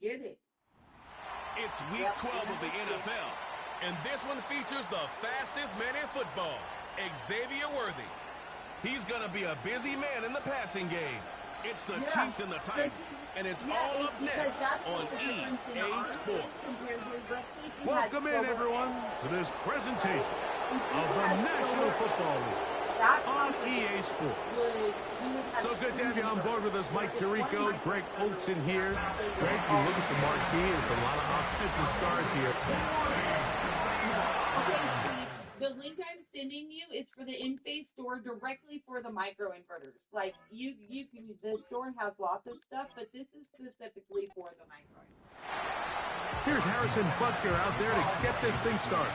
get it. It's week 12 of the NFL, and this one features the fastest man in football, Xavier Worthy. He's going to be a busy man in the passing game. It's the Chiefs and the Titans, and it's all up next on EA Sports. Welcome in, everyone, to this presentation of the National Football League on EA Sports. So good to have you on board with us, Mike Tirico, Greg Olson here. Greg, you look at the marquee, it's a lot of offensive stars here. Okay, Steve, the link I'm sending you is for the in-phase store directly for the microinverters. Like, the store has lots of stuff, but this is specifically for the microinverters. Here's Harrison Butker out there to get this thing started.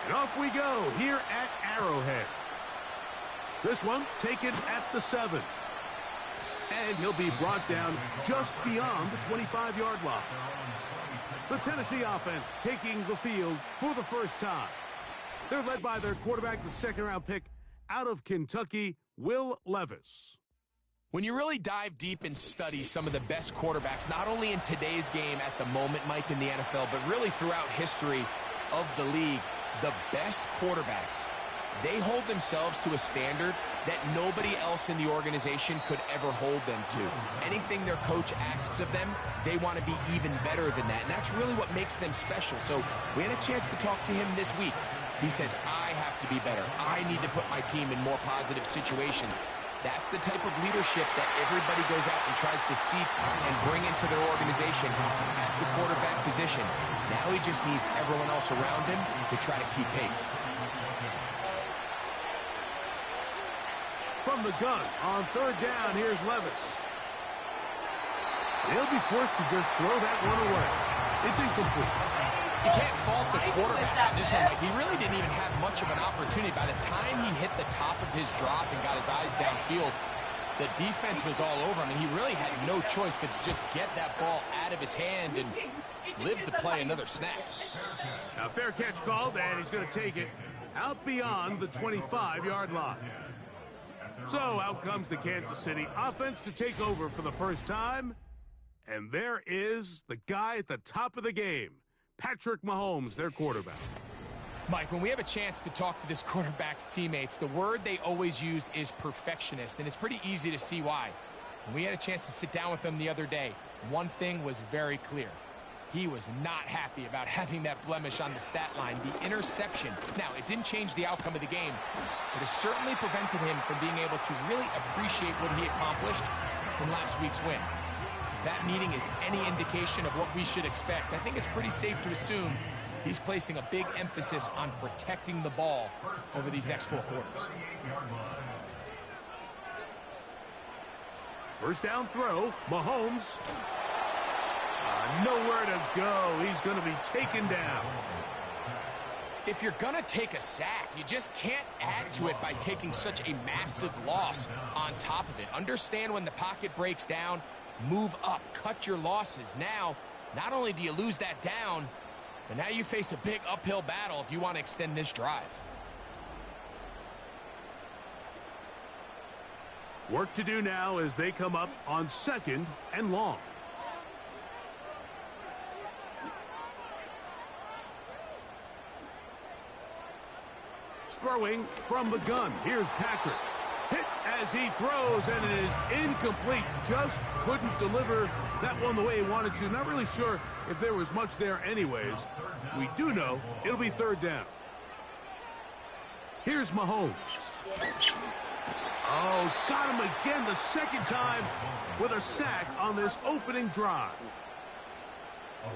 And off we go here at Arrowhead. This one taken at the 7. And he'll be brought down just beyond the 25-yard line. The Tennessee offense taking the field for the first time. They're led by their quarterback, the second-round pick out of Kentucky, Will Levis. When you really dive deep and study some of the best quarterbacks, not only in today's game at the moment, Mike, in the NFL, but really throughout history of the league, the best quarterbacks, they hold themselves to a standard that nobody else in the organization could ever hold them to. Anything their coach asks of them, they want to be even better than that. And that's really what makes them special. So we had a chance to talk to him this week. He says, I have to be better. I need to put my team in more positive situations. That's the type of leadership that everybody goes out and tries to seek and bring into their organization at the quarterback position. Now he just needs everyone else around him to try to keep pace. From the gun on third down, here's Levis. He'll be forced to just throw that one away. It's incomplete. You can't fault the quarterback on this one. Like, he really didn't even have much of an opportunity. By the time he hit the top of his drop and got his eyes downfield, the defense was all over him, and he really had no choice but to just get that ball out of his hand and live to play another snap. Now, fair catch called, and he's going to take it out beyond the 25-yard line. So out comes the Kansas City offense to take over for the first time. And there is the guy at the top of the game, Patrick Mahomes, their quarterback. Mike, when we have a chance to talk to this quarterback's teammates, the word they always use is perfectionist, and it's pretty easy to see why. When we had a chance to sit down with them the other day, one thing was very clear. He was not happy about having that blemish on the stat line, the interception. Now, it didn't change the outcome of the game, but it certainly prevented him from being able to really appreciate what he accomplished in last week's win. If that meeting is any indication of what we should expect, I think it's pretty safe to assume he's placing a big emphasis on protecting the ball over these next 4 quarters. First down throw, Mahomes. Nowhere to go. He's going to be taken down. If you're going to take a sack, you just can't add to it by taking such a massive loss on top of it. Understand when the pocket breaks down, move up, cut your losses. Now, not only do you lose that down, but now you face a big uphill battle if you want to extend this drive. Work to do now as they come up on 2nd and long. Throwing from the gun. Here's Patrick. Hit as he throws, and it is incomplete. Just couldn't deliver that one the way he wanted to. Not really sure if there was much there anyways. We do know it'll be 3rd down. Here's Mahomes. Oh, got him again the second time with a sack on this opening drive.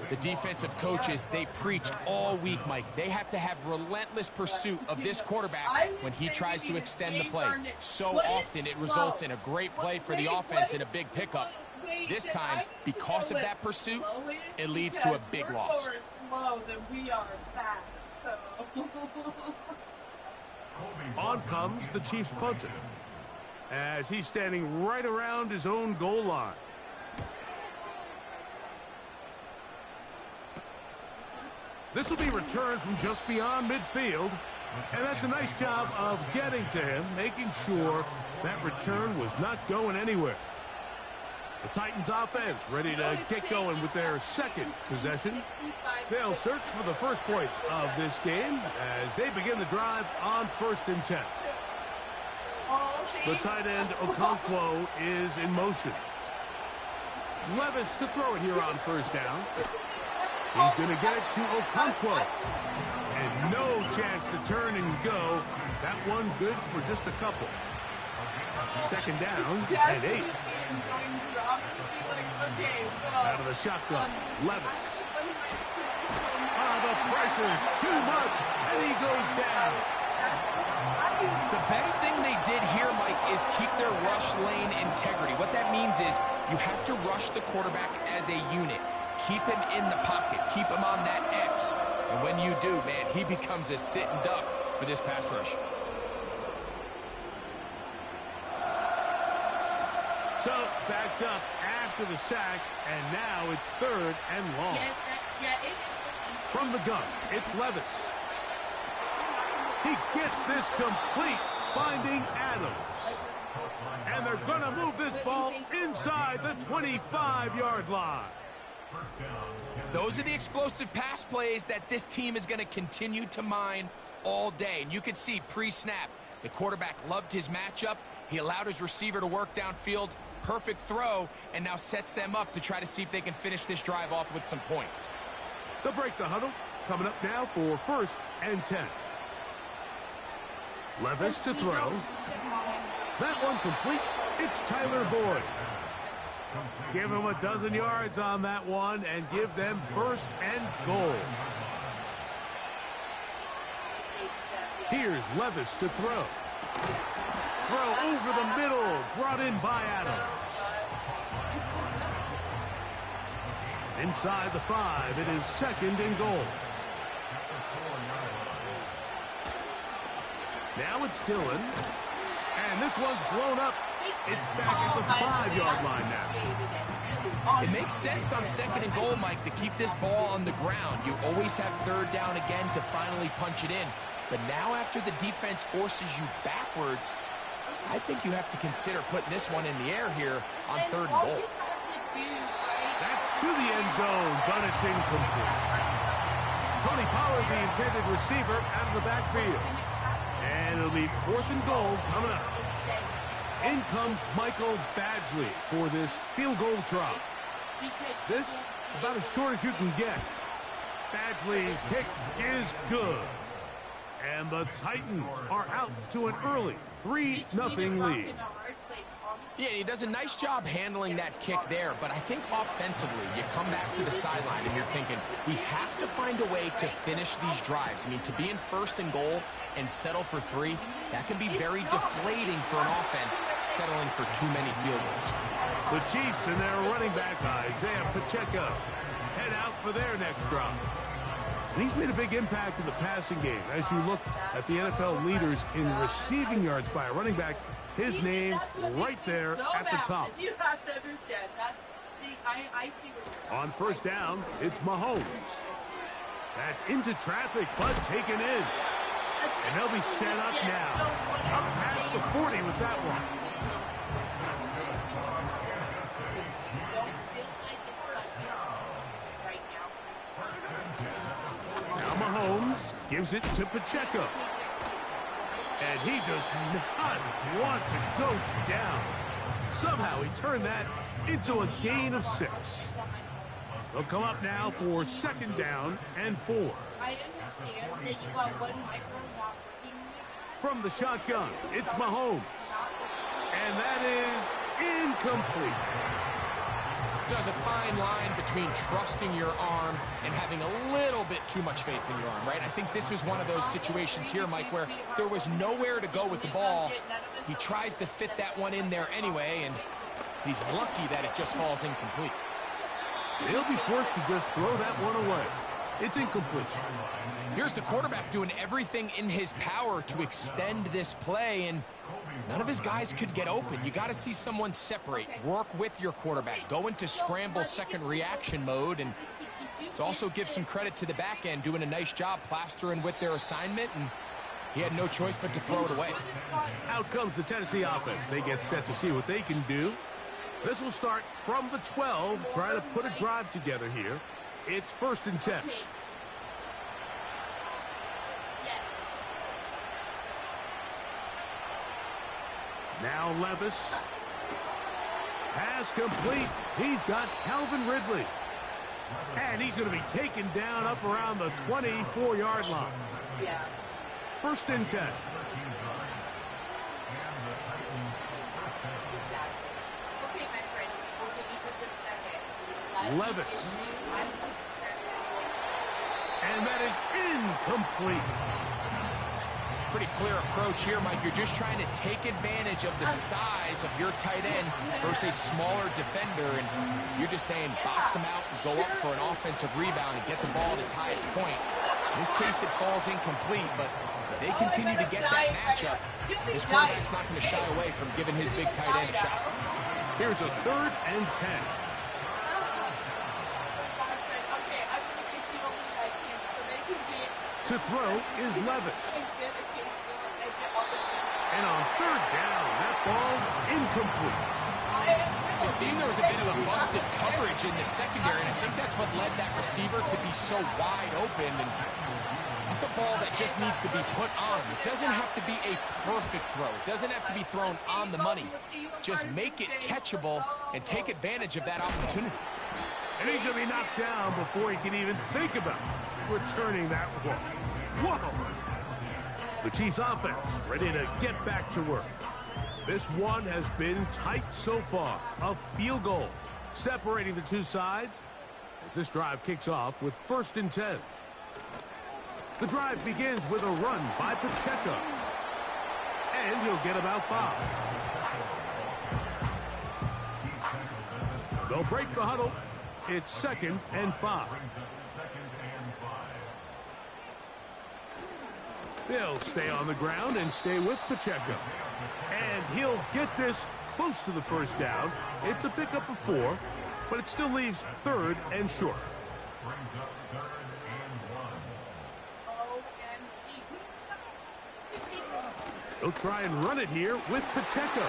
The defensive coaches, they preached all week, Mike. They have to have relentless pursuit of this quarterback when he tries to extend the play. So often it results in a great play for the offense and a big pickup. This time, because of that pursuit, it leads to a big loss. On comes the Chiefs punter as he's standing right around his own goal line. This will be returned from just beyond midfield, and that's a nice job of getting to him, making sure that return was not going anywhere. The Titans offense ready to get going with their second possession. They'll search for the first points of this game as they begin the drive on 1st and 10. The tight end Okonkwo is in motion. Levis to throw it here on 1st down. He's going to get it to Okonkwo. And no chance to turn and go. That one good for just a couple. 2nd down and 8. Out of the shotgun, Levis. The pressure, too much, and he goes down. The best thing they did here, Mike, is keep their rush lane integrity. What that means is you have to rush the quarterback as a unit. Keep him in the pocket. Keep him on that X. And when you do, man, he becomes a sitting duck for this pass rush. So, backed up after the sack, and now it's 3rd and long. From the gun, it's Levis. He gets this complete, finding Adams. And they're going to move this ball inside the 25-yard line. Those are the explosive pass plays that this team is going to continue to mine all day. And you can see pre-snap, the quarterback loved his matchup. He allowed his receiver to work downfield. Perfect throw, and now sets them up to try to see if they can finish this drive off with some points. They'll break the huddle. Coming up now for 1st and 10. Levis to throw. That one complete. It's Tyler Boyd. Give him a dozen yards on that one and give them 1st and goal. Here's Levis to throw. Throw over the middle, brought in by Adams. Inside the 5, it is 2nd and goal. Now it's Dillon. And this one's blown up. It's back at the 5-yard line now. It makes sense on 2nd and goal, Mike, to keep this ball on the ground. You always have 3rd down again to finally punch it in. But now after the defense forces you backwards, I think you have to consider putting this one in the air here on 3rd and goal. That's to the end zone, but it's incomplete. Tony Pollard, the intended receiver, out of the backfield. And it'll be 4th and goal coming up. In comes Michael Badgley for this field goal drop. This, about as short as you can get. Badgley's kick is good. And the Titans are out to an early 3-0 lead. Yeah, he does a nice job handling that kick there, but I think offensively, you come back to the sideline and you're thinking, we have to find a way to finish these drives. I mean, to be in 1st and goal and settle for 3, that can be very deflating for an offense settling for too many field goals. The Chiefs and their running back, Isaiah Pacheco, head out for their next drive. And he's made a big impact in the passing game. As you look at the NFL leaders in receiving yards by a running back, his name right there at the top. You have to understand that. I see what on 1st down, it's Mahomes. That's into traffic, but taken in. And they'll be set up now. Up past the 40 with that one. Now Mahomes gives it to Pacheco. And he does not want to go down. Somehow he turned that into a gain of 6. They'll come up now for 2nd down and 4. I understand that you got one micro not working. From the shotgun, it's Mahomes. And that is incomplete. There's a fine line between trusting your arm and having a little bit too much faith in your arm, right? I think this was one of those situations here, Mike, where there was nowhere to go with the ball. He tries to fit that one in there anyway, and he's lucky that it just falls incomplete. He'll be forced to just throw that one away. It's incomplete. Here's the quarterback doing everything in his power to extend this play, and none of his guys could get open. You got to see someone separate, work with your quarterback, go into scramble second reaction mode, and it's also give some credit to the back end doing a nice job plastering with their assignment, and he had no choice but to throw it away. Out comes the Tennessee offense. They get set to see what they can do. This will start from the 12, trying to put a drive together here. It's 1st and 10. Okay. Yes. Now Levis. Pass complete. He's got Calvin Ridley. And he's going to be taken down up around the 24-yard line. Yeah. 1st and 10. Okay, my friend. We'll give you just a second. Levis. And that is incomplete. Pretty clear approach here, Mike. You're just trying to take advantage of the size of your tight end versus a smaller defender, and you're just saying box him out and go up for an offensive rebound and get the ball at its highest point. In this case, it falls incomplete, but if they continue to get that matchup, this quarterback's not going to shy away from giving his big tight end a shot. Here's a 3rd and 10. To throw is Levis. And on 3rd down, that ball incomplete. It seemed there was a bit of a busted coverage in the secondary, and I think that's what led that receiver to be so wide open. And that's a ball that just needs to be put on. It doesn't have to be a perfect throw. It doesn't have to be thrown on the money. Just make it catchable and take advantage of that opportunity. And he's going to be knocked down before he can even think about returning that ball. Whoa! The Chiefs offense ready to get back to work. This one has been tight so far. A field goal separating the two sides as this drive kicks off with 1st and 10. The drive begins with a run by Pacheco. And he'll get about 5. They'll break the huddle. It's 2nd and 5. They'll stay on the ground and stay with Pacheco. And he'll get this close to the 1st down. It's a pickup of 4, but it still leaves 3rd and short. They'll try and run it here with Pacheco.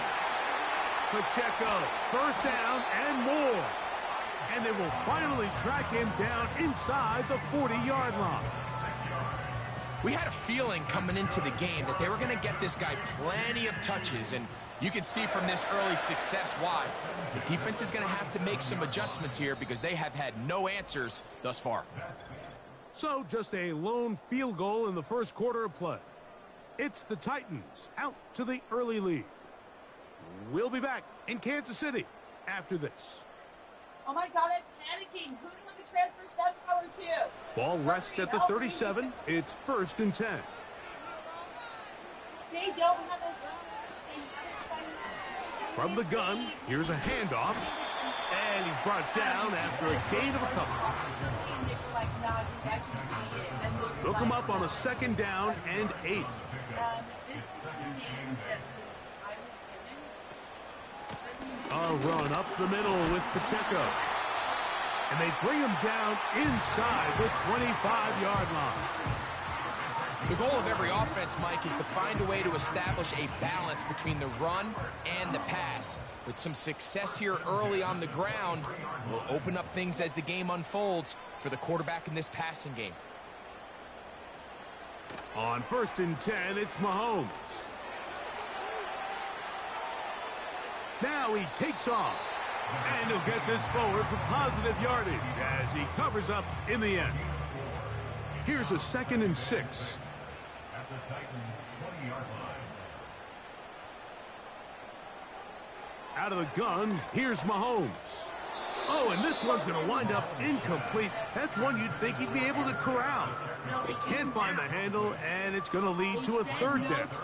Pacheco, 1st down and more. And they will finally track him down inside the 40-yard line. We had a feeling coming into the game that they were going to get this guy plenty of touches, and you can see from this early success why. The defense is going to have to make some adjustments here because they have had no answers thus far. So just a lone field goal in the 1st quarter of play. It's the Titans out to the early lead. We'll be back in Kansas City after this. Oh my God, I'm panicking. Who do you want to transfer step power to? Ball rests at the 37. It's 1st and 10. They don't have a... From the gun, here's a handoff. And he's brought down after a gain of a couple. They'll come up on a 2nd down and 8. A run up the middle with Pacheco. And they bring him down inside the 25-yard line. The goal of every offense, Mike, is to find a way to establish a balance between the run and the pass. With some success here early on the ground, will open up things as the game unfolds for the quarterback in this passing game. On 1st and 10, it's Mahomes. Now he takes off. And he'll get this forward for positive yardage as he covers up in the end. Here's a 2nd and 6. At the Titans' 20-yard line. Out of the gun, here's Mahomes. Oh, and this one's going to wind up incomplete. That's one you'd think he'd be able to corral. They can't find the handle, and it's going to lead to a 3rd down. 6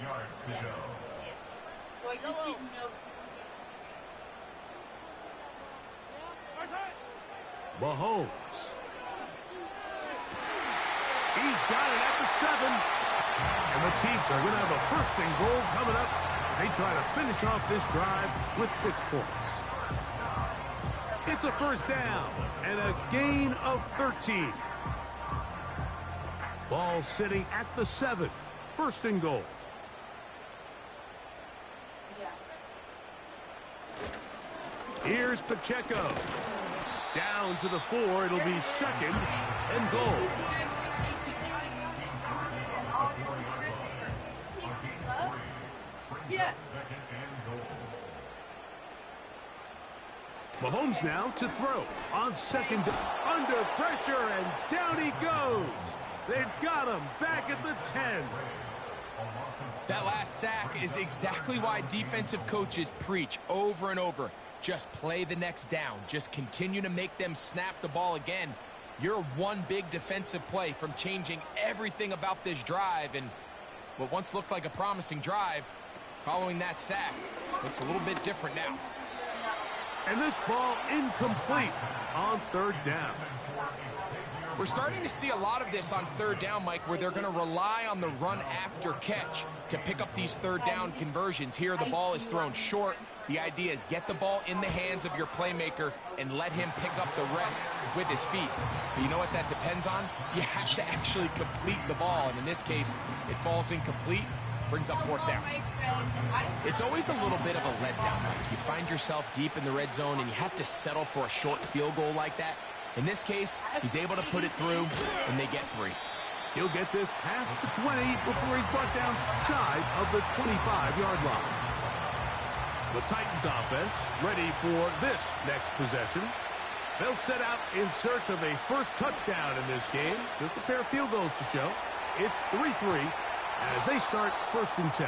yards to go. I just didn't know. Mahomes. He's got it at the 7. And the Chiefs are going to have a 1st and goal coming up. They try to finish off this drive with 6 points. It's a 1st down and a gain of 13. Ball sitting at the 7. 1st and goal. Here's Pacheco. Down to the 4. It'll be second and goal. Yes. Mahomes now to throw. On second, under pressure, and down he goes. They've got him back at the 10. That last sack is exactly why defensive coaches preach over and over. Just play the next down. Just continue to make them snap the ball again. You're one big defensive play from changing everything about this drive. And what once looked like a promising drive, following that sack, looks a little bit different now. And this ball incomplete on third down. We're starting to see a lot of this on third down, Mike, where they're going to rely on the run after catch to pick up these third down conversions. Here, the ball is thrown short. The idea is get the ball in the hands of your playmaker and let him pick up the rest with his feet. But you know what that depends on? You have to actually complete the ball. And in this case, it falls incomplete, brings up fourth down. It's always a little bit of a letdown, Mike. You find yourself deep in the red zone and you have to settle for a short field goal like that. In this case, he's able to put it through, and they get 3. He'll get this past the 20 before he's brought down shy of the 25-yard line. The Titans offense ready for this next possession. They'll set out in search of a first touchdown in this game. Just a pair of field goals to show. It's 3-3 as they start first and 10.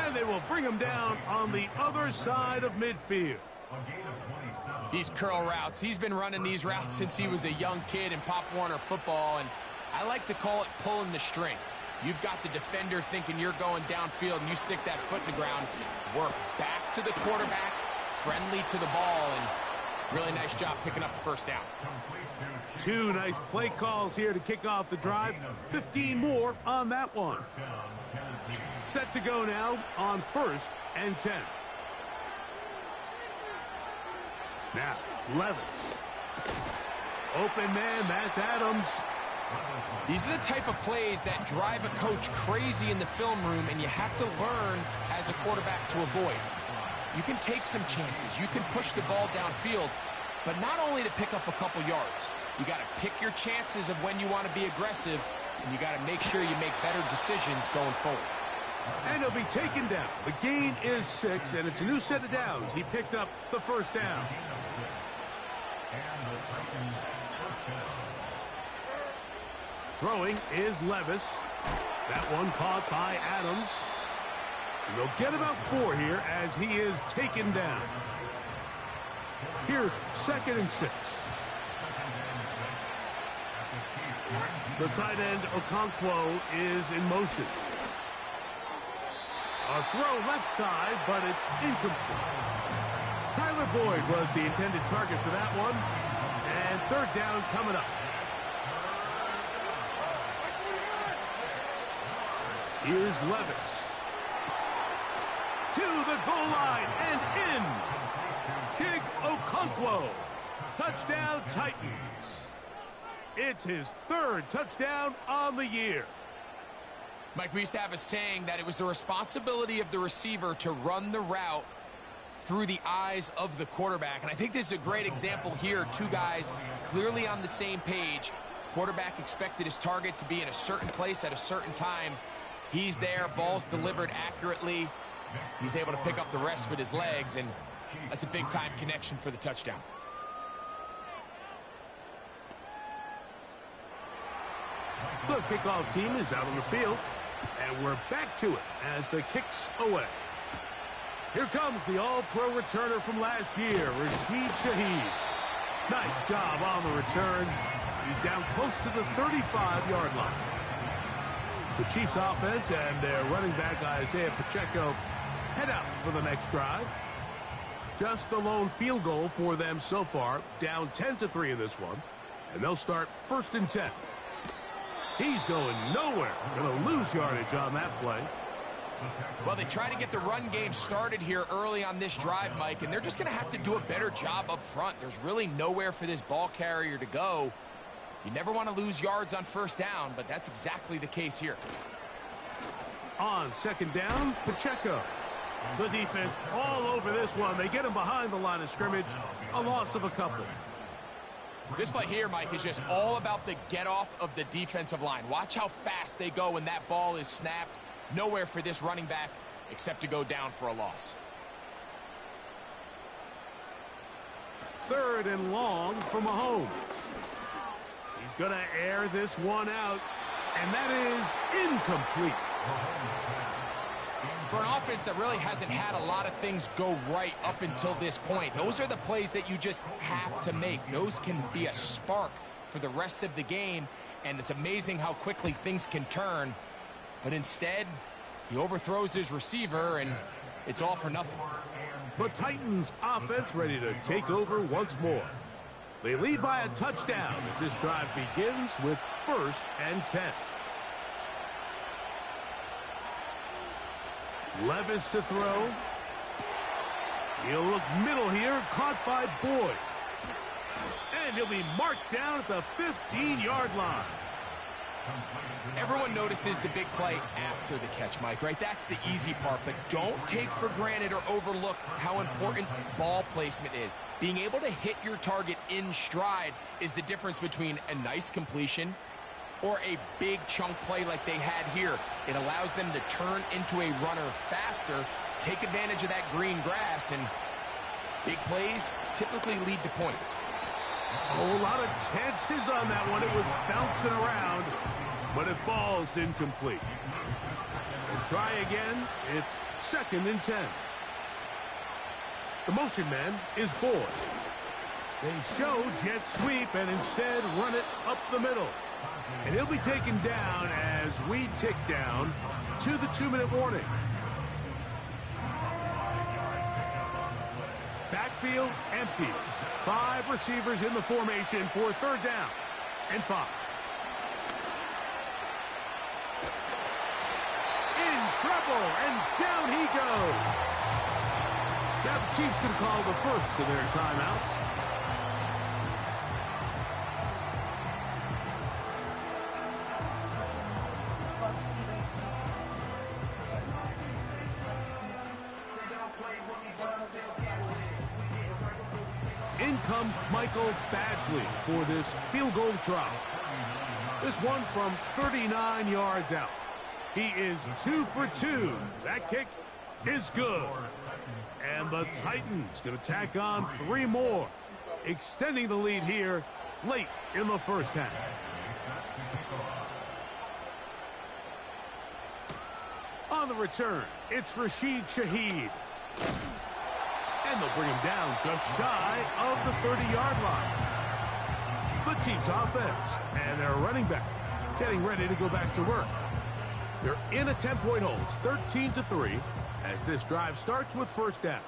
And they will bring him down on the other side of midfield. These curl routes, he's been running these routes since he was a young kid in Pop Warner football, and I like to call it pulling the string. You've got the defender thinking you're going downfield, and you stick that foot in the ground, work back to the quarterback, friendly to the ball, and really nice job picking up the first down. 2 nice play calls here to kick off the drive. 15 more on that one. Set to go now on first and 10. Now, Levis. Open man, that's Adams. These are the type of plays that drive a coach crazy in the film room, and you have to learn as a quarterback to avoid. You can take some chances. You can push the ball downfield, but not only to pick up a couple yards. You got to pick your chances of when you want to be aggressive, and you got to make sure you make better decisions going forward. And he'll be taken down. The gain is 6, and it's a new set of downs. He picked up the first down. Throwing is Levis. That one caught by Adams. And they'll get about 4 here as he is taken down. Here's second and 6. The tight end, Okonkwo, is in motion. A throw left side, but it's incomplete. Tyler Boyd was the intended target for that one. And third down coming up. Here's Levis. To the goal line and in. Chig Okonkwo. Touchdown Titans. It's his 3rd touchdown on the year. Mike, we used to have a saying that it was the responsibility of the receiver to run the route through the eyes of the quarterback. And I think this is a great example here. 2 guys clearly on the same page. Quarterback expected his target to be in a certain place at a certain time. He's there, ball's delivered accurately. He's able to pick up the rest with his legs, and that's a big-time connection for the touchdown. The kickoff team is out on the field, and we're back to it as the kick's away. Here comes the all-pro returner from last year, Rashid Shaheed. Nice job on the return. He's down close to the 35-yard line. The Chiefs offense and their running back Isaiah Pacheco head out for the next drive. Just the lone field goal for them so far, down 10-3 in this one. And they'll start first and 10. He's going nowhere. Going to lose yardage on that play. Well, they try to get the run game started here early on this drive, Mike, and they're just going to have to do a better job up front. There's really nowhere for this ball carrier to go. You never want to lose yards on first down, but that's exactly the case here. On second down, Pacheco. The defense all over this one. They get him behind the line of scrimmage. A loss of a couple. This play here, Mike, is just all about the get-off of the defensive line. Watch how fast they go when that ball is snapped. Nowhere for this running back except to go down for a loss. 3rd and long for Mahomes. He's going to air this one out, and that is incomplete. For an offense that really hasn't had a lot of things go right up until this point, those are the plays that you just have to make. Those can be a spark for the rest of the game, and it's amazing how quickly things can turn. But instead, he overthrows his receiver, and it's all for nothing. The Titans offense ready to take over once more. They lead by a touchdown as this drive begins with 1st and 10. Levis to throw. He'll look middle here, caught by Boyd. And he'll be marked down at the 15-yard line. Everyone notices the big play after the catch, Mike, right? That's the easy part, but don't take for granted or overlook how important ball placement is. Being able to hit your target in stride is the difference between a nice completion or a big chunk play like they had here. It allows them to turn into a runner faster, take advantage of that green grass, and big plays typically lead to points. A lot of chances on that one. It was bouncing around, but it falls incomplete. And try again. It's 2nd and 10. The motion man is Boyd. They show jet sweep and instead run it up the middle. And he'll be taken down as we tick down to the 2-minute warning. Backfield empties. 5 receivers in the formation for 3rd down and 5. In trouble, and down he goes. Now the Chiefs can call the first of their timeouts. In comes Michael Badgley for this field goal try. This one from 39 yards out. He is 2 for 2. That kick is good. And the Titans going to tack on 3 more, extending the lead here late in the first half. On the return, it's Rashid Shaheed. And they'll bring him down just shy of the 30-yard line. The Chiefs offense and their running back getting ready to go back to work. They're in a 10-point hold, 13-3, as this drive starts with 1st down.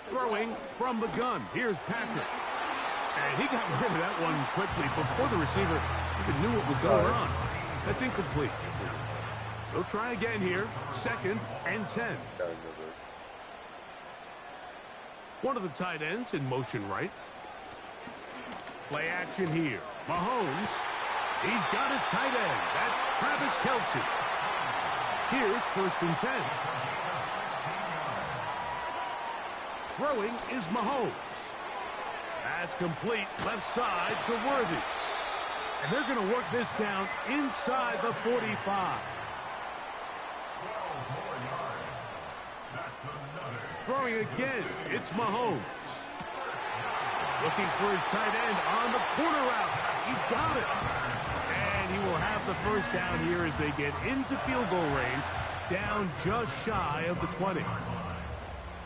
Throwing from the gun, here's Patrick. And he got rid of that one quickly before the receiver even knew what was going on. That's incomplete. They'll try again here. 2nd and 10. One of the tight ends in motion right. Play action here. Mahomes. He's got his tight end. That's Travis Kelce. Here's 1st and 10. Throwing is Mahomes. That's complete. Left side to Worthy. And they're going to work this down inside the 45. Throwing again, it's Mahomes. Looking for his tight end on the corner route. He's got it. And he will have the 1st down here as they get into field goal range, down just shy of the 20.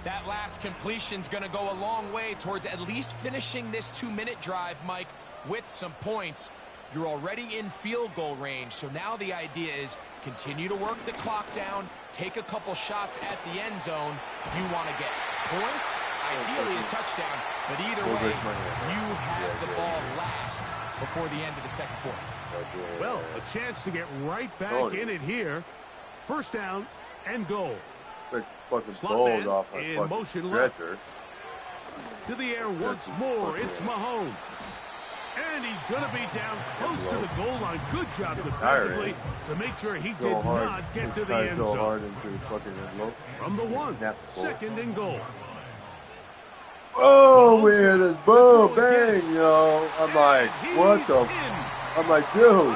That last completion's going to go a long way towards at least finishing this 2-minute drive, Mike, with some points. You're already in field goal range, so now the idea is continue to work the clock down, take a couple shots at the end zone. You want to get points, ideally a touchdown, but either way, you have the ball last before the end of the 2nd quarter. Well, a chance to get right back in it here. 1st down and goal. Slot man off in motion left. To the air once more, it's Mahomes. And he's going to be down close to the goal line. Good job defensively to make sure he did not get to the end zone. From the 1, 2nd and goal. Oh, we hit his boom, bang, yo. I'm like, what the? I'm like, dude,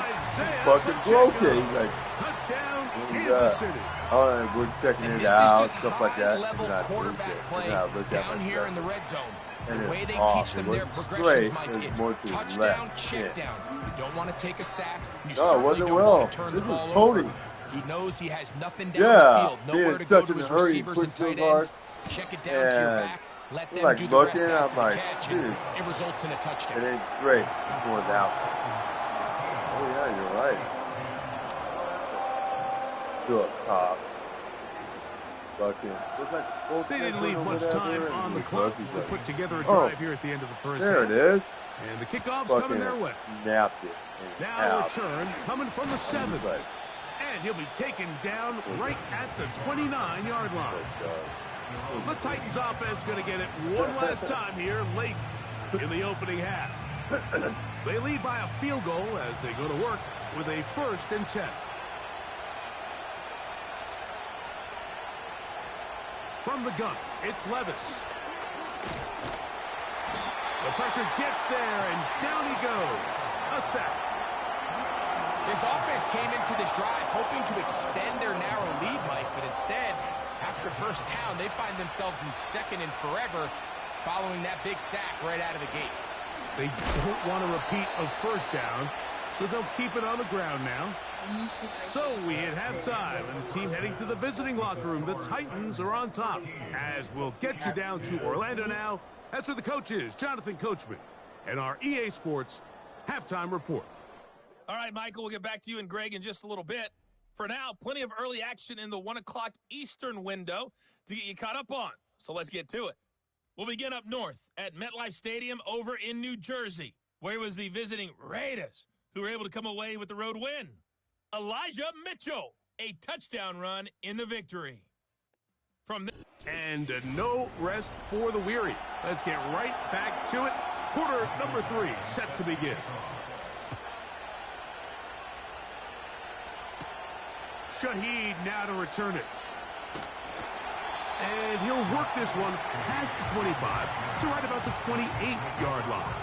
fucking broke it. He's like, touchdown, what was Kansas that? City. Oh, we're checking And it this out, is just stuff like that. high-level quarterback play down here in the red zone. The way they teach them their progressions, Mike, it's touchdown, check down. You don't want to take a sack. You certainly don't want to turn the ball over. He knows he has nothing down the field, nowhere to go to his receivers and tight ends. Check it down to your back. Let them do the rest after the catch, and it results in a touchdown. It ain't straight. It's going down. Oh, yeah, you're right. To up top. They didn't leave much time on the clock to put together a drive here at the end of the first there half. it is. And the kickoff's coming their way. Snapped it. Now a return coming from the 7th. And he'll be taken down right at the 29-yard line. The Titans offense going to get it one last time here late in the opening half. They lead by a field goal as they go to work with a 1st and 10. From the gun, it's Levis. The pressure gets there, and down he goes. A sack. This offense came into this drive hoping to extend their narrow lead, Mike, but instead, after first down, they find themselves in 2nd and forever following that big sack right out of the gate. They don't want a repeat of first down, so they'll keep it on the ground now. So we hit halftime, and the team heading to the visiting locker room. The Titans are on top. As we'll get you down to Orlando now. That's where the coach is, Jonathan Coachman, and our EA Sports halftime report. All right, Michael, we'll get back to you and Greg in just a little bit. For now, plenty of early action in the 1 o'clock Eastern window to get you caught up on. So let's get to it. We'll begin up north at MetLife Stadium over in New Jersey, where it was the visiting Raiders who were able to come away with the road win. Elijah Mitchell, a touchdown run in the victory. And no rest for the weary. Let's get right back to it. Quarter number 3 set to begin. Shaheed now to return it. And he'll work this one past the 25 to right about the 28-yard line.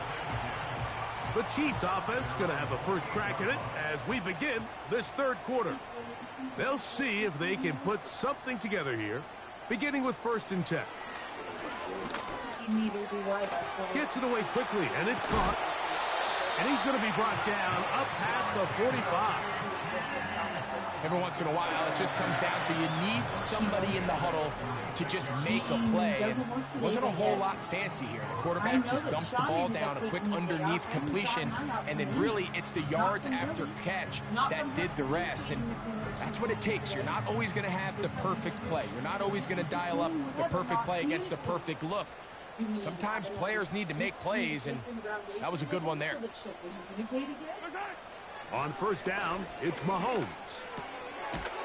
The Chiefs offense going to have a first crack at it as we begin this 3rd quarter. They'll see if they can put something together here, beginning with 1st and 10. Gets it away quickly, and it's caught. And he's going to be brought down up past the 45. Every once in a while, it just comes down to you need somebody in the huddle to just make a play. And it wasn't a whole lot fancy here. The quarterback just dumps the ball down, a quick underneath completion, and then really it's the yards after catch that did the rest. And that's what it takes. You're not always going to have the perfect play. You're not always going to dial up the perfect play against the perfect look. Sometimes players need to make plays, and that was a good one there. On 1st down, it's Mahomes.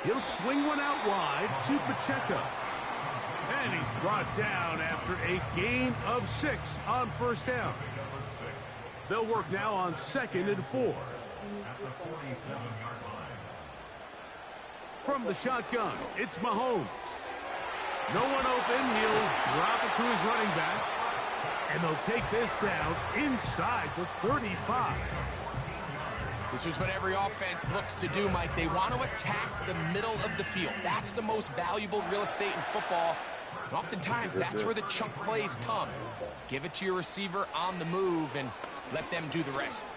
He'll swing one out wide to Pacheco. And he's brought down after a gain of 6 on 1st down. They'll work now on 2nd and 4. From the shotgun, it's Mahomes. No one open. He'll drop it to his running back. And they'll take this down inside the 35. This is what every offense looks to do, Mike. They want to attack the middle of the field. That's the most valuable real estate in football. And oftentimes, that's where the chunk plays come. Give it to your receiver on the move and let them do the rest.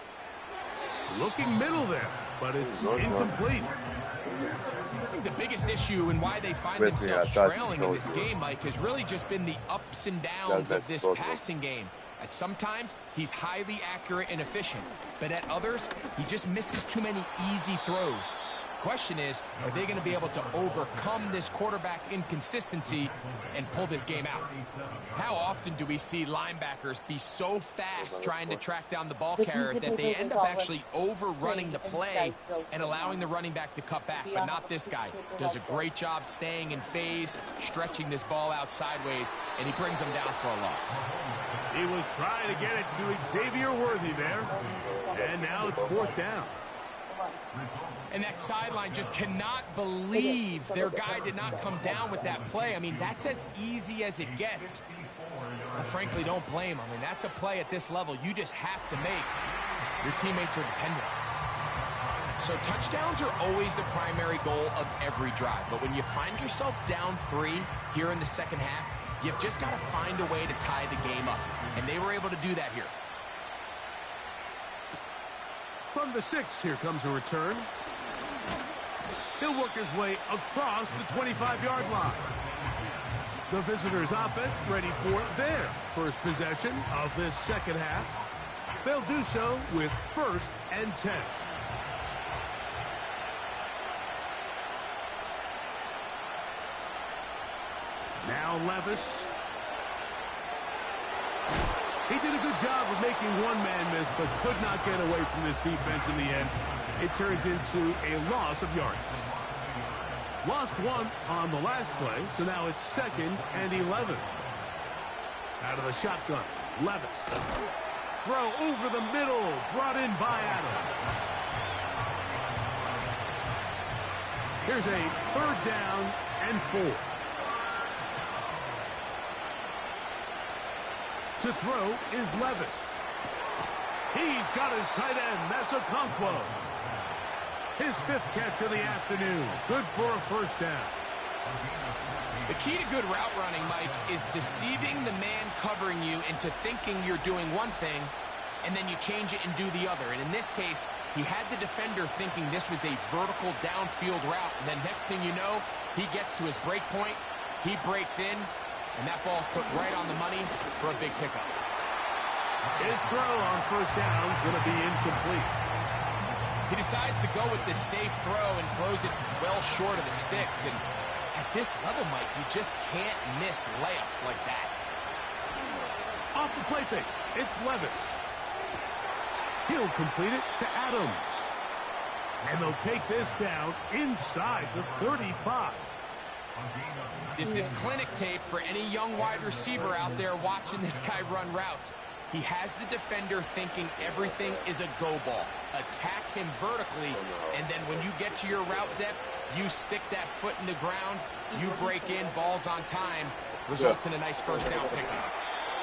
Looking middle there, but it's incomplete. I think the biggest issue and why they find themselves trailing in this game, Mike, has really just been the ups and downs of this passing game. At sometimes, he's highly accurate and efficient, but at others, he just misses too many easy throws. question is, are they going to be able to overcome this quarterback inconsistency and pull this game out? How often do we see linebackers be so fast trying to track down the ball carrier that they end up actually overrunning the play and allowing the running back to cut back? But not this guy. Does a great job staying in phase, stretching this ball out sideways, and he brings them down for a loss. He was trying to get it to Xavier Worthy there. And now it's 4th down. And that sideline just cannot believe their guy did not come down with that play. I mean, that's as easy as it gets. Well, frankly, don't blame him. I mean, that's a play at this level you just have to make. Your teammates are dependent on it. So touchdowns are always the primary goal of every drive. But when you find yourself down 3 here in the second half, you've just got to find a way to tie the game up. And they were able to do that here. From the 6, here comes a return. He'll work his way across the 25-yard line. The visitors' offense ready for their first possession of this second half. They'll do so with 1st and 10. Now Levis. He did a good job of making one man miss, but could not get away from this defense in the end. It turns into a loss of yardage. Lost 1 on the last play, so now it's 2nd and 11. Out of the shotgun, Levis. Throw over the middle, brought in by Adams. Here's a 3rd down and 4. To throw is Levis. He's got his tight end. That's Okonkwo. His 5th catch of the afternoon. Good for a 1st down. The key to good route running, Mike, is deceiving the man covering you into thinking you're doing one thing, and then you change it and do the other. And in this case, he had the defender thinking this was a vertical downfield route. And then next thing you know, he gets to his break point, he breaks in, and that ball's put right on the money for a big pickup. His throw on 1st down is going to be incomplete. He decides to go with this safe throw and throws it well short of the sticks. And at this level, Mike, you just can't miss layups like that. Off the play fake, it's Levis. He'll complete it to Adams. And they'll take this down inside the 35. This is clinic tape for any young wide receiver out there watching this guy run routes. He has the defender thinking everything is a go ball. Attack him vertically, and then when you get to your route depth, you stick that foot in the ground, you break in, balls on time, results in a nice 1st down pickup.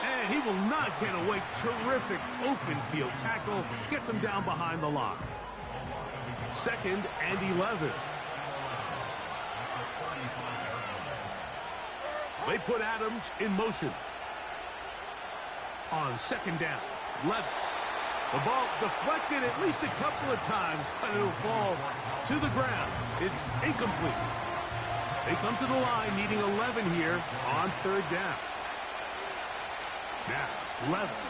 And he will not get away. Terrific open field tackle. Gets him down behind the line. 2nd and 11. They put Adams in motion. On 2nd down, Levis. The ball deflected at least a couple of times, but it'll fall to the ground. It's incomplete. They come to the line needing 11 here on 3rd down. Now, Levis.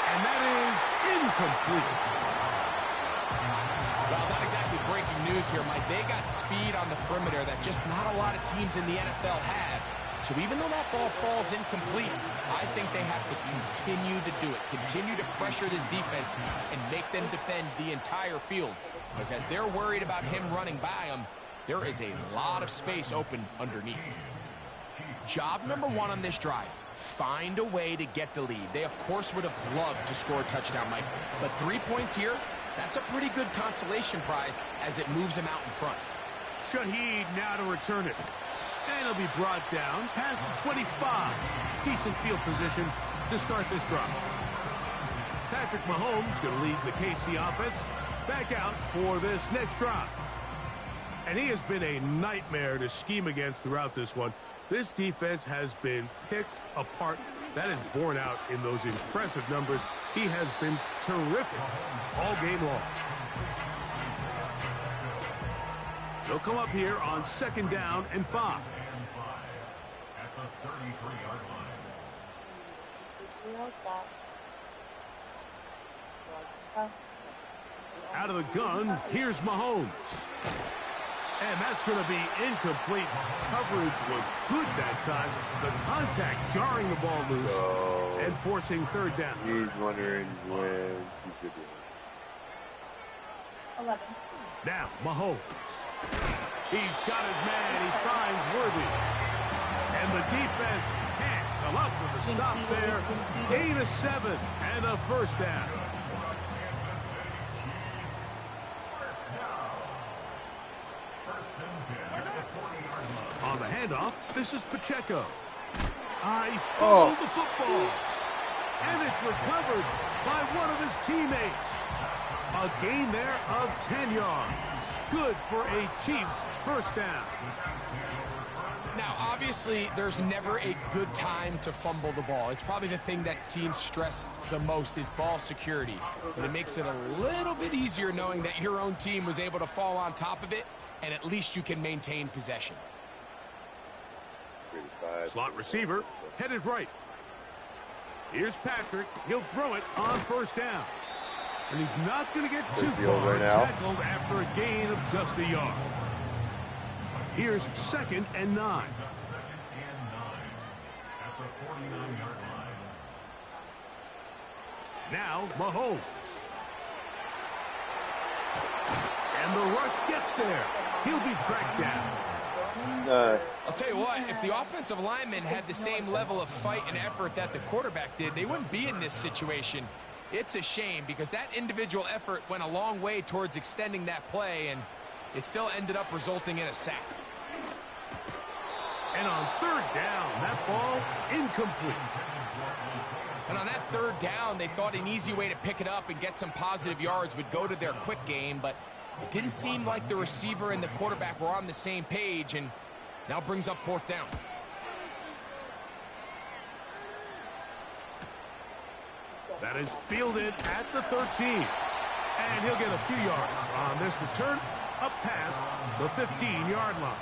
And that is incomplete. Well, not exactly breaking news here, Mike. They got speed on the perimeter that just not a lot of teams in the NFL have. So even though that ball falls incomplete, I think they have to continue to do it. Continue to pressure this defense and make them defend the entire field. Because as they're worried about him running by them, there is a lot of space open underneath. Job number 1 on this drive, find a way to get the lead. They, of course, would have loved to score a touchdown, Mike. But 3 points here, that's a pretty good consolation prize as it moves him out in front. Shaheed now to return it. And he'll be brought down past the 25. Decent field position to start this drive. Patrick Mahomes going to lead the KC offense back out for this next drive. And he has been a nightmare to scheme against throughout this one. This defense has been picked apart. That is borne out in those impressive numbers. He has been terrific all game long. They'll come up here on 2nd down and 5. At the 33-yard line. Out of the gun, here's Mahomes. And that's going to be incomplete. Coverage was good that time. The contact jarring the ball loose and forcing third down. He's wondering when she should do it. 11. Now, Mahomes. He's got his man. He finds Worthy. And the defense can't come up with a stop there. Gain of 7 and a first down. On the handoff, this is Pacheco. I fumbled the football. And it's recovered by one of his teammates. A gain there of 10 yards. Good for a Chiefs first down. Now, obviously, there's never a good time to fumble the ball. It's probably the thing that teams stress the most is ball security. But it makes it a little bit easier knowing that your own team was able to fall on top of it, and at least you can maintain possession. Slot receiver, headed right. Here's Patrick. He'll throw it on first down. And he's not going to get too far tackled after a gain of just a yard. Here's 2nd and 9. Now, Mahomes. And the rush gets there. He'll be tracked down. I'll tell you what, if the offensive lineman had the same level of fight and effort that the quarterback did, they wouldn't be in this situation. It's a shame because that individual effort went a long way towards extending that play, and it still ended up resulting in a sack. And on third down, that ball incomplete. And on that third down, they thought an easy way to pick it up and get some positive yards would go to their quick game, but it didn't seem like the receiver and the quarterback were on the same page, and now brings up 4th down. That is fielded at the 13. And he'll get a few yards on this return up past the 15-yard line.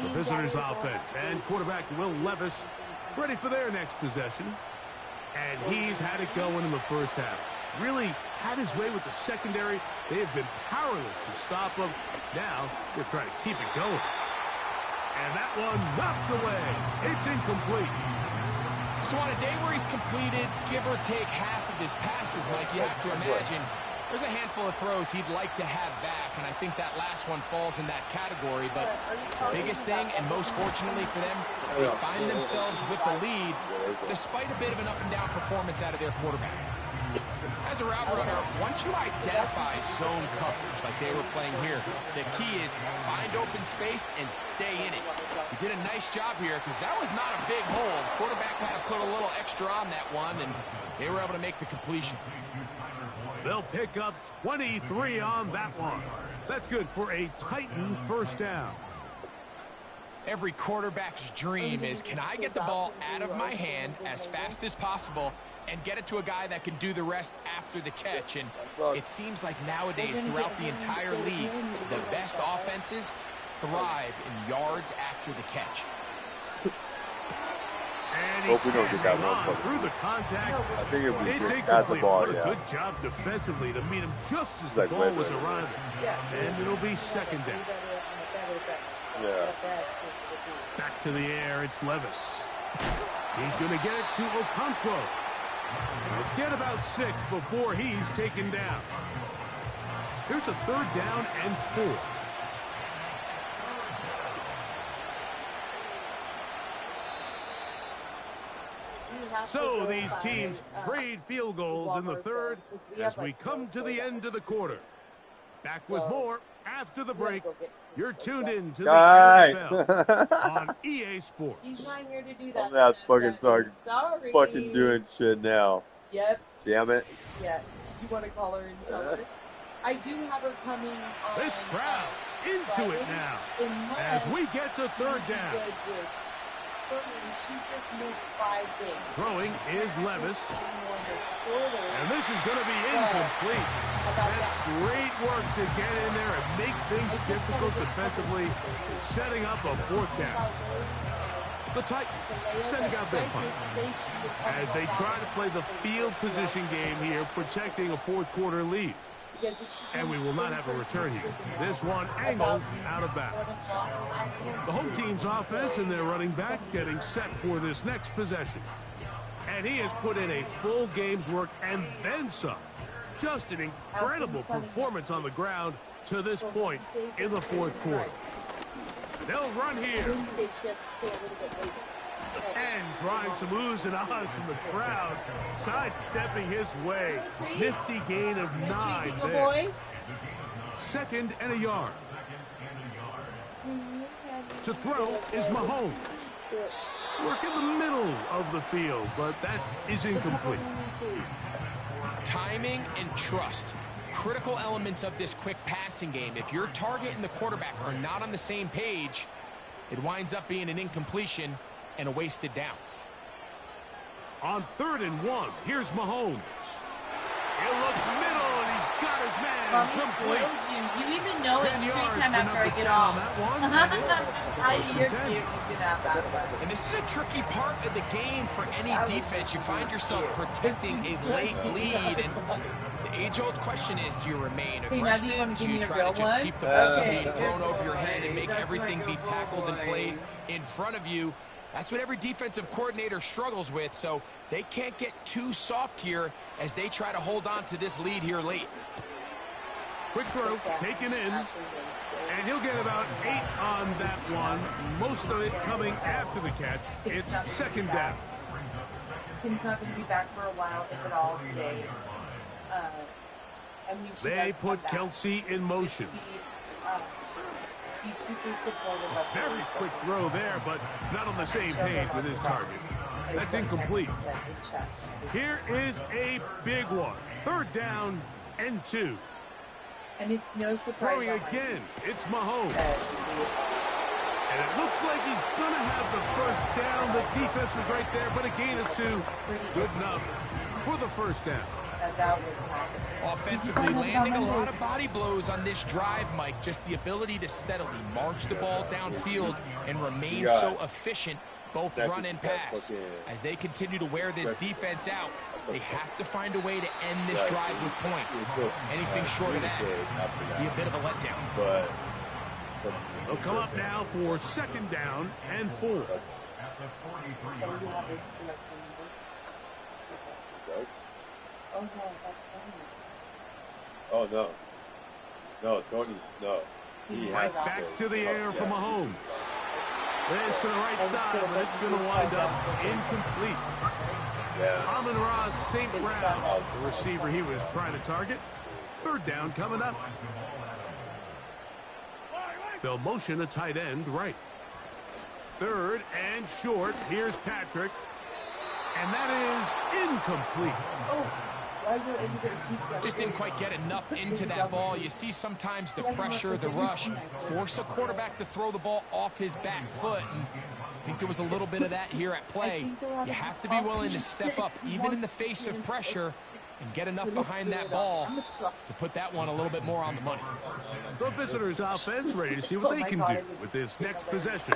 The visitors' offense and quarterback Will Levis ready for their next possession. And he's had it going in the first half. Really had his way with the secondary. They have been powerless to stop him. Now they're trying to keep it going. And that one knocked away. It's incomplete. So on a day where he's completed, give or take half of his passes, Mike, you have to imagine there's a handful of throws he'd like to have back, and I think that last one falls in that category. But the biggest thing, and most fortunately for them, they find themselves with the lead despite a bit of an up-and-down performance out of their quarterback. As a route runner, once you identify zone coverage like they were playing here, the key is find open space and stay in it. He did a nice job here because that was not a big hole. The quarterback had to put a little extra on that one, and they were able to make the completion. They'll pick up 23 on that one. That's good for a Titan first down. Every quarterback's dream is, can I get the ball out of my hand as fast as possible and get it to a guy that can do the rest after the catch? And it seems like nowadays throughout the entire league, the best offenses thrive in yards after the catch. And he carries on through the contact. I think it was it's at the incomplete. ball, What a good job defensively to meet him just as the ball was arriving. And it'll be 2nd down. Yeah. Back to the air, it's Levis. He's going to get it to Okonkwo. He'll get about 6 before he's taken down. Here's a 3rd down and 4. So these teams trade field goals in the 3rd as we come to the end of the quarter. Back with more after the break. You're tuned in to the NFL on EA Sports. He's not here to do that. I'm not fucking Sorry. fucking doing shit now. Yep. Damn it. Yeah. You want to call her in color? I do have her coming on. This crowd into it now as we get to 3rd down. She just missed 5 games. Throwing is Levis. And this is going to be incomplete. That's great work to get in there and make things difficult defensively, setting up a 4th down. The Titans sending out their punt as they try to play the field position game here, protecting a 4th quarter lead. And we will not have a return here. This one angled out of bounds. The home team's offense and their running back getting set for this next possession. And he has put in a full game's work and then some. Just an incredible performance on the ground to this point in the fourth quarter. They'll run here. And drawing some oohs and ahs from the crowd, sidestepping his way. Nifty gain of 9 there. Second and a yard. To throw is Mahomes. Work in the middle of the field, but that is incomplete. Timing and trust. Critical elements of this quick passing game. If your target and the quarterback are not on the same page, it winds up being an incompletion and a wasted down. On 3rd and 1, here's Mahomes. He'll look middle, and he's got his man complete. You even know it's 10 free yards time for after I number get 10 off. on that one. You're cute. You can have that one. And this is a tricky part of the game for any defense. You find yourself protecting a late lead, and the age-old question is, do you remain aggressive? Do you try to just keep the ball being thrown over your head and make everything be tackled and played in front of you? That's what every defensive coordinator struggles with, so they can't get too soft here as they try to hold on to this lead here late. Quick throw, taken in, and he'll get about 8 on that one. Most of it coming after the catch. It's second down. Kim's not going to be back for a while, if at all, today. They put Kelsey in motion. He's super supportive of Very quick throw there, but not on the same page with his target. That's incomplete. Here is a big one. 3rd down and 2. And it's no surprise. Throwing again, it's Mahomes. And it looks like he's going to have the first down. The defense was right there, but a gain of 2. Good enough for the first down. Offensively, landing a lot of body blows on this drive, Mike. Just the ability to steadily march the ball downfield and remain so efficient, both run and pass. As they continue to wear this defense out, they have to find a way to end this drive with points. Anything short of that be a bit of a letdown. They'll come up now for 2nd down and 4. Oh, no. No, Tony, no. Right back to the air for Mahomes. This to the right side, but it's going to wind up incomplete. Amon-Ra St. Brown, the receiver he was trying to target. 3rd down coming up. They'll motion a tight end right. 3rd and short. Here's Patrick. And that is incomplete. Just didn't quite get enough into that ball. You see sometimes the pressure, the rush, force a quarterback to throw the ball off his back foot. And I think there was a little bit of that here at play. You have to be willing to step up, even in the face of pressure, and get enough behind that ball to put that one a little bit more on the money. The visitors' offense ready to see what they can do with this next possession.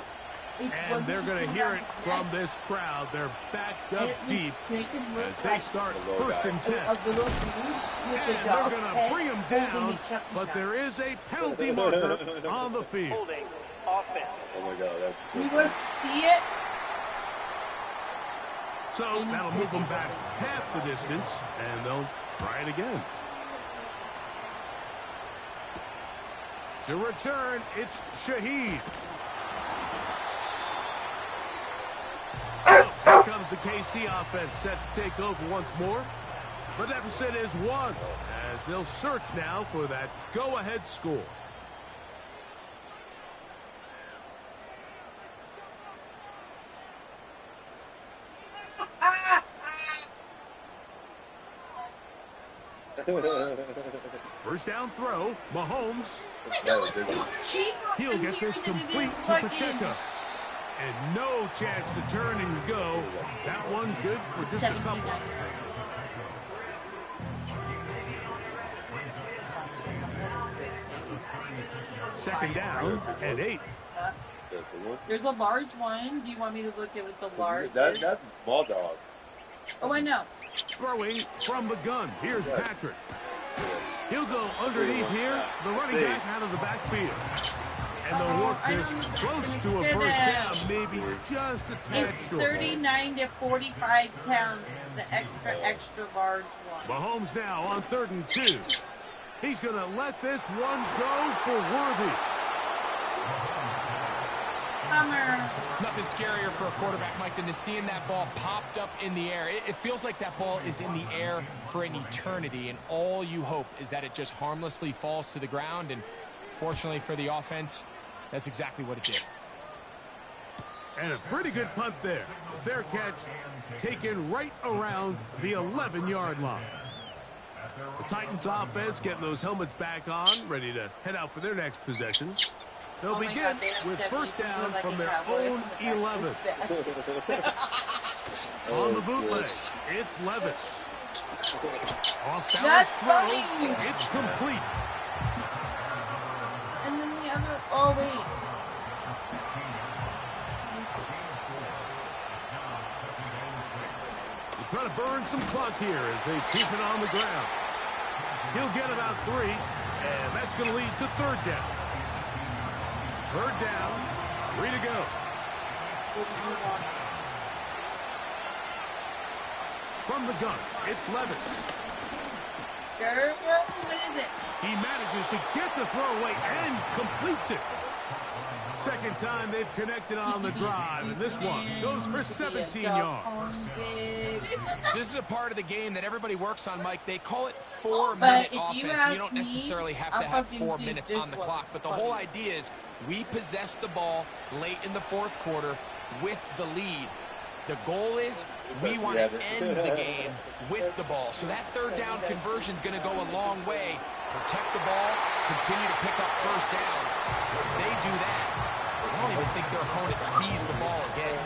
And they're going to hear it from this crowd. They're backed up deep as they start 1st and 10. And they're going to bring them down, but there is a penalty marker on the field. Holding offense. Oh my God, that's You want to see it? So that'll move them back half the distance, and they'll try it again. To return, it's Shaheed. So here comes the KC offense set to take over once more. The deficit is 1 as they'll search now for that go-ahead score. First down throw, Mahomes. He'll get this complete to Pacheco. And no chance to turn and go. That one good for just a couple. Second down and 8. There's a large one. Do you want me to look at with the large? That's a small dog. Oh, I know. Throwing from the gun. Here's Patrick. He'll go underneath here. The running back out of the backfield. And they'll work this close to a first down, maybe just a tad It's short. 39 to 45 pounds, the extra large one. Mahomes now on 3rd and 2. He's going to let this one go for Worthy. Bummer. Nothing scarier for a quarterback, Mike, than to seeing that ball popped up in the air. It feels like that ball is in the air for an eternity, and all you hope is that it just harmlessly falls to the ground. And fortunately for the offense, that's exactly what it did. And a pretty good punt there. A fair catch taken right around the 11-yard line. The Titans offense getting those helmets back on, ready to head out for their next possession. They'll begin with first down from their own 11. On the bootleg, it's Levis. Off-balance throw, it's complete. And then the other, oh wait. They try to burn some clock here as they keep it on the ground. He'll get about 3, and that's going to lead to 3rd down. 3rd down, 3 to go. From the gun, it's Levis. Girl, what is it? He manages to get the throw away and completes it. Second time they've connected on the drive, and this one goes for 17 yards. So this is a part of the game that everybody works on, Mike. They call it 4-minute offense. You don't necessarily have to have 4 minutes on the clock, but the whole idea is we possess the ball late in the 4th quarter with the lead. The goal is we want to end the game with the ball. So that 3rd down conversion is going to go a long way. Protect the ball, continue to pick up first downs. If they do that, I don't even think their opponent sees the ball again.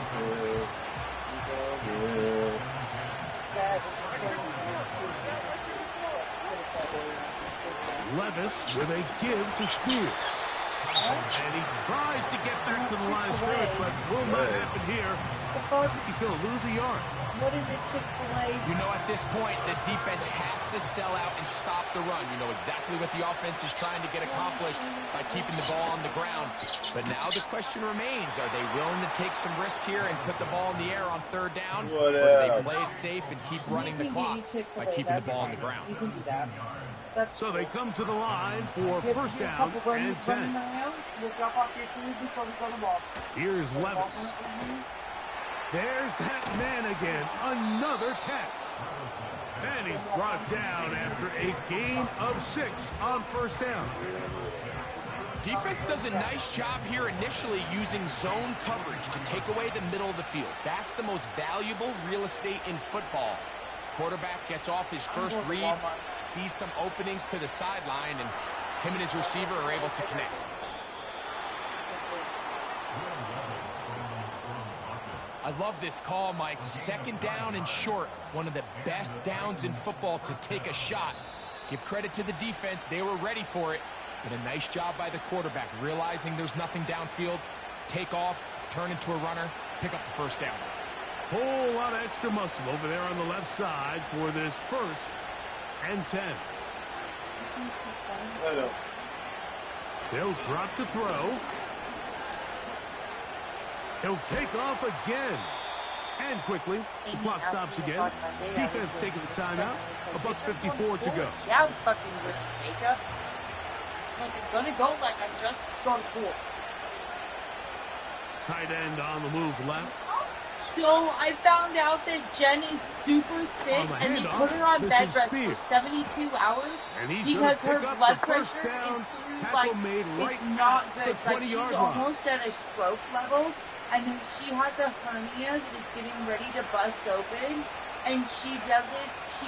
Levis with a give to Spears. And he tries to get back to the line of scrimmage, but will not happen here. He's going to lose a yard. What is it, Chick-fil-A? You know, at this point, the defense has to sell out and stop the run. You know exactly what the offense is trying to get accomplished by keeping the ball on the ground. But now the question remains, are they willing to take some risk here and put the ball in the air on 3rd down? Or do they play it safe and keep running the clock by keeping the ball on the ground? You can do that. So they come to the line for first down and 10. We'll drop off your food before we go to the ball. Here's Levis. There's that man again. Another catch. And he's brought down after a gain of 6 on first down. Defense does a nice job here initially using zone coverage to take away the middle of the field. That's the most valuable real estate in football. Quarterback gets off his first read, sees some openings to the sideline, and him and his receiver are able to connect. I love this call, Mike. 2nd down and short. One of the best downs in football to take a shot. Give credit to the defense. They were ready for it. But a nice job by the quarterback, realizing there's nothing downfield. Take off, turn into a runner, pick up the first down. Whole lot of extra muscle over there on the left side for this 1st and 10. They'll drop to throw. He'll take off again. And quickly, the clock stops again. Defense taking the timeout. $1:54 to go. Yeah, I'm fucking with makeup. Like, I'm gonna go like I just gone cool. Tight end on the move left. So I found out that Jen is super sick, and they put her on bed rest for 72 hours because her blood pressure is like it's not good. Like she's almost at a stroke level, and then she has a hernia that is getting ready to bust open, and she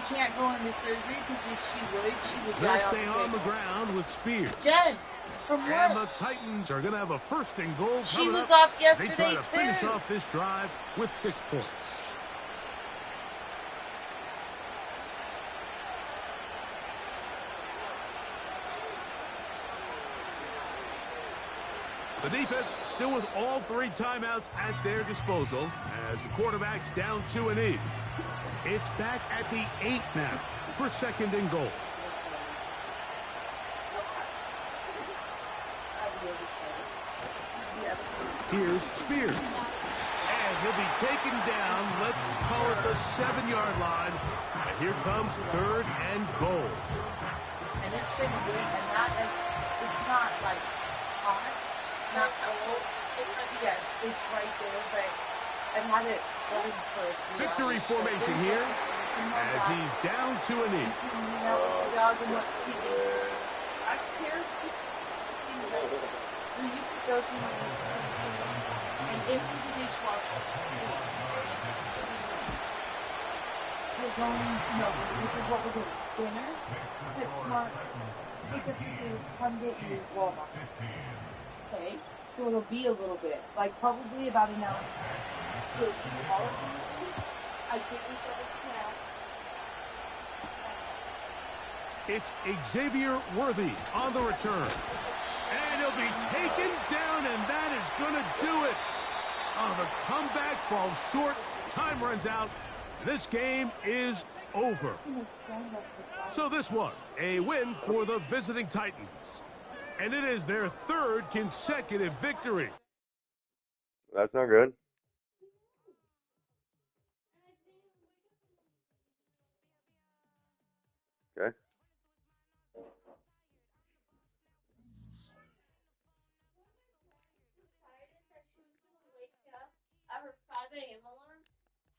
can't go into surgery because if she would, she would die They'll stay on the table. ground with Spears. Jen, from And the work. Titans are going to have a 1st and goal She coming was up. off They yesterday try to too. finish off this drive with 6 points. The defense still with all 3 timeouts at their disposal as the quarterback's down 2 and 8. It's back at the 8 now for 2nd and goal. Here's Spears. And he'll be taken down, let's call it the 7-yard line. And here comes 3rd and goal. And it's been good, and it's not like hot, not cold. It's like, yes, it's right there, but I've had it running for a few Victory hours. formation here as he's down to a knee. The dog and what's speaking. I care. So you could go through and empty the dishwasher. We're going, no, this is what we're doing. Dinner, 6 months, pick up the food, come get you Walmart. Okay? So it'll be a little bit, like probably about an hour. So all of these, I give myself a snack. It's Xavier Worthy on the return. And he'll be taken down, and that is going to do it. Oh, the comeback falls short. Time runs out. This game is over. So this one, a win for the visiting Titans. And it is their 3rd consecutive victory. That's not good. Okay. At her 5 a.m. alarm.